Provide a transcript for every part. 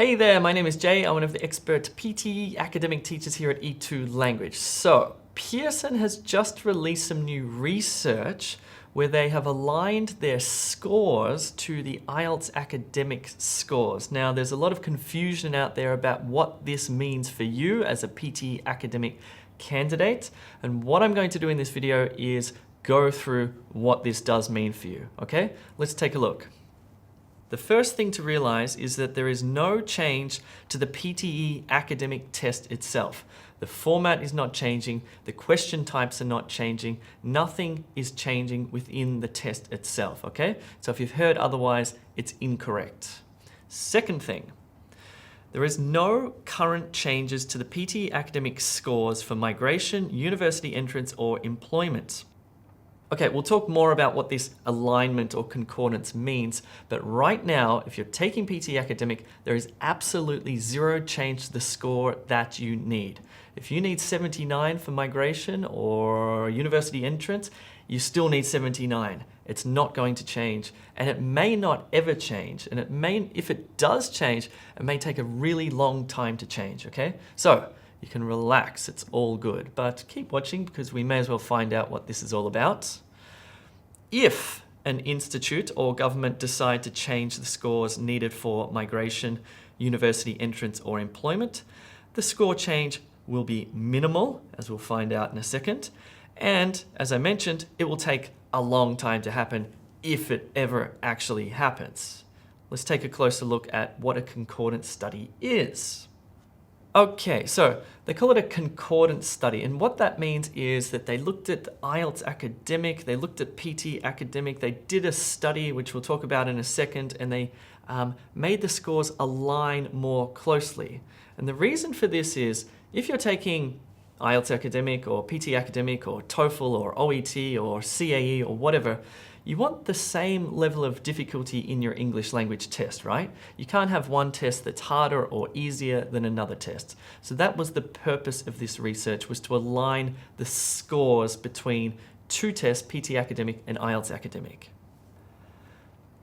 Hey there, my name is Jay. I'm one of the expert PTE academic teachers here at E2 Language. So, Pearson has just released some new research where they have aligned their scores to the IELTS academic scores. Now, there's a lot of confusion out there about what this means for you as a PTE academic candidate. And what I'm going to do in this video is go through what this does mean for you. Okay, let's take a look. The first thing to realize is that there is no change to the PTE academic test itself. The format is not changing, the question types are not changing, nothing is changing within the test itself, okay? So if you've heard otherwise, it's incorrect. Second thing, there is no current changes to the PTE academic scores for migration, university entrance, or employment. Okay, we'll talk more about what this alignment or concordance means, but right now, if you're taking PTE Academic, there is absolutely zero change to the score that you need. If you need 79 for migration or university entrance, you still need 79. It's not going to change, and it may not ever change, and if it does change, it may take a really long time to change, okay? So, you can relax, it's all good, but keep watching because we may as well find out what this is all about. If an institute or government decide to change the scores needed for migration, university entrance, or employment, the score change will be minimal, as we'll find out in a second. And as I mentioned, it will take a long time to happen if it ever actually happens. Let's take a closer look at what a concordance study is. Okay, so they call it a concordance study, and what that means is that they looked at the IELTS academic, they looked at PTE academic, they did a study, which we'll talk about in a second, and they made the scores align more closely. And the reason for this is, if you're taking IELTS academic or PTE academic or TOEFL or OET or CAE or whatever, you want the same level of difficulty in your English language test, right? You can't have one test that's harder or easier than another test. So that was the purpose of this research, was to align the scores between two tests, PTE academic and IELTS academic.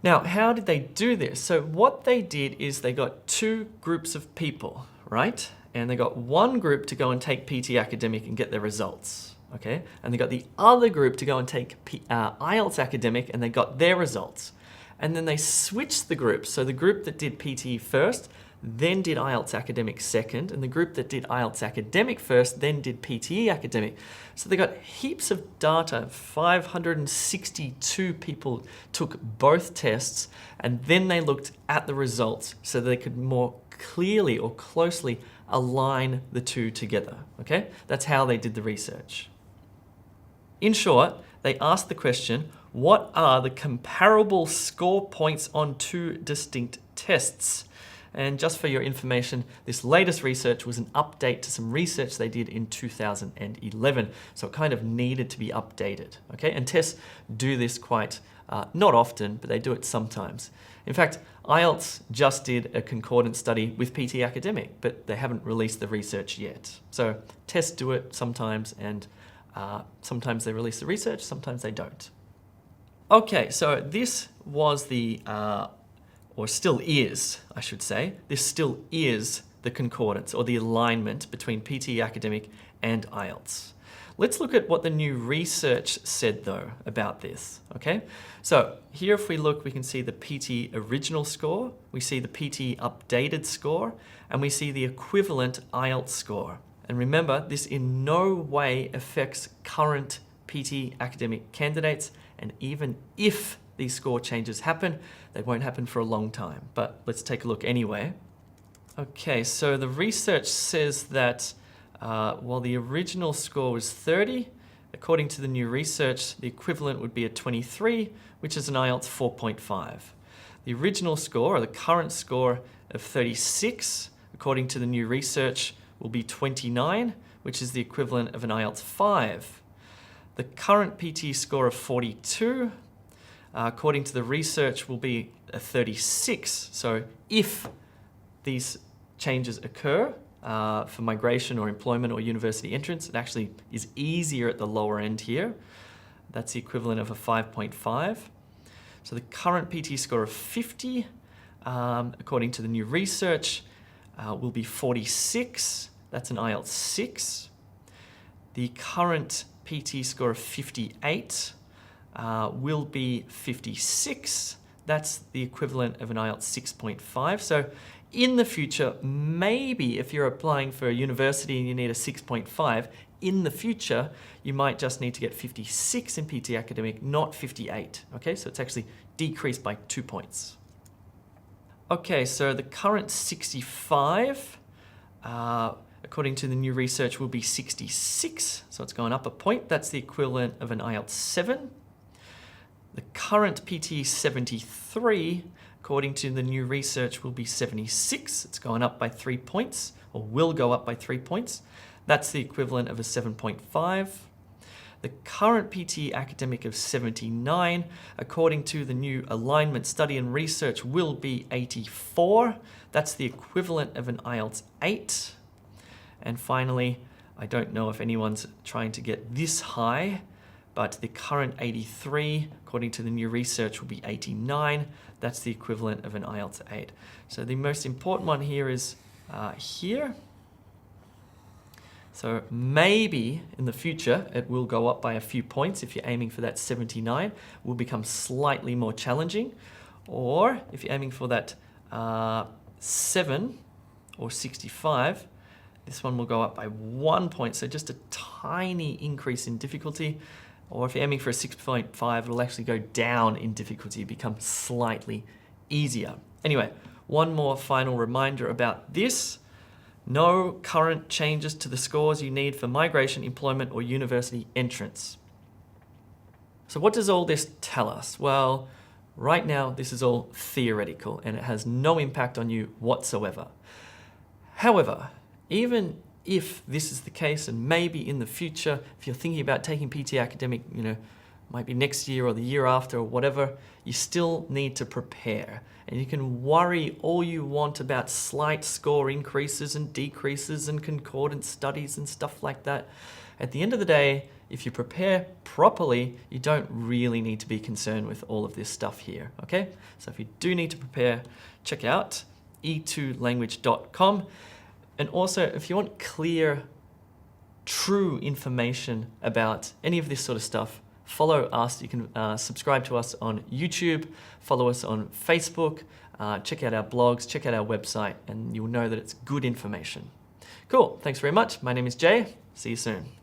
Now, how did they do this? So what they did is they got two groups of people, right? And they got one group to go and take PTE academic and get their results. Okay, and they got the other group to go and take IELTS academic and they got their results. And then they switched the groups. So the group that did PTE first, then did IELTS academic second, and the group that did IELTS academic first, then did PTE academic. So they got heaps of data. 562 people took both tests, and then they looked at the results so they could more clearly or closely align the two together. Okay, that's how they did the research. In short, they asked the question, what are the comparable score points on two distinct tests? And just for your information, this latest research was an update to some research they did in 2011. So it kind of needed to be updated, okay? And tests do this quite, not often, but they do it sometimes. In fact, IELTS just did a concordance study with PTE Academic, but they haven't released the research yet. So tests do it sometimes, and sometimes they release the research, sometimes they don't. Okay, so this was the, or still is, I should say, this still is the concordance or the alignment between PTE Academic and IELTS. Let's look at what the new research said though about this, okay? So here if we look, we can see the PTE original score, we see the PTE updated score, and we see the equivalent IELTS score. And remember, this in no way affects current PTE academic candidates, and even if these score changes happen, they won't happen for a long time. But let's take a look anyway. Okay, so the research says that while the original score was 30, according to the new research, the equivalent would be a 23, which is an IELTS 4.5. The original score, or the current score of 36, according to the new research, will be 29, which is the equivalent of an IELTS 5. The current PTE score of 42, according to the research, will be a 36. So if these changes occur for migration or employment or university entrance, it actually is easier at the lower end here. That's the equivalent of a 5.5. So the current PTE score of 50 according to the new research, will be 46. That's an IELTS 6. The current PTE score of 58 will be 56. That's the equivalent of an IELTS 6.5. So in the future, maybe if you're applying for a university and you need a 6.5, in the future, you might just need to get 56 in PTE Academic, not 58. Okay, so it's actually decreased by 2 points. Okay, so the current 65, according to the new research, will be 66. So it's gone up a point. That's the equivalent of an IELTS 7. The current PTE 73, according to the new research, will be 76. It's gone up by 3 points, or will go up by 3 points. That's the equivalent of a 7.5. The current PTE Academic of 79, according to the new alignment study and research, will be 84. That's the equivalent of an IELTS 8. And finally, I don't know if anyone's trying to get this high, but the current 83, according to the new research, will be 89. That's the equivalent of an IELTS 8. So the most important one here is here. So maybe in the future, it will go up by a few points. If you're aiming for that 79, it will become slightly more challenging. Or if you're aiming for that 7 or 65, this one will go up by 1 point. So just a tiny increase in difficulty. Or if you're aiming for a 6.5, it'll actually go down in difficulty, become slightly easier. Anyway, one more final reminder about this. No current changes to the scores you need for migration, employment, or university entrance. So what does all this tell us? Well, right now, this is all theoretical and it has no impact on you whatsoever. However, even if this is the case, and maybe in the future, if you're thinking about taking PTE Academic, might be next year or the year after or whatever, you still need to prepare. And you can worry all you want about slight score increases and decreases and concordance studies and stuff like that. At the end of the day, if you prepare properly, you don't really need to be concerned with all of this stuff here, okay? So if you do need to prepare, check out e2language.com. And also, if you want clear, true information about any of this sort of stuff, follow us. You can subscribe to us on YouTube, follow us on Facebook, check out our blogs, check out our website, and you'll know that it's good information. Cool. Thanks very much. My name is Jay. See you soon.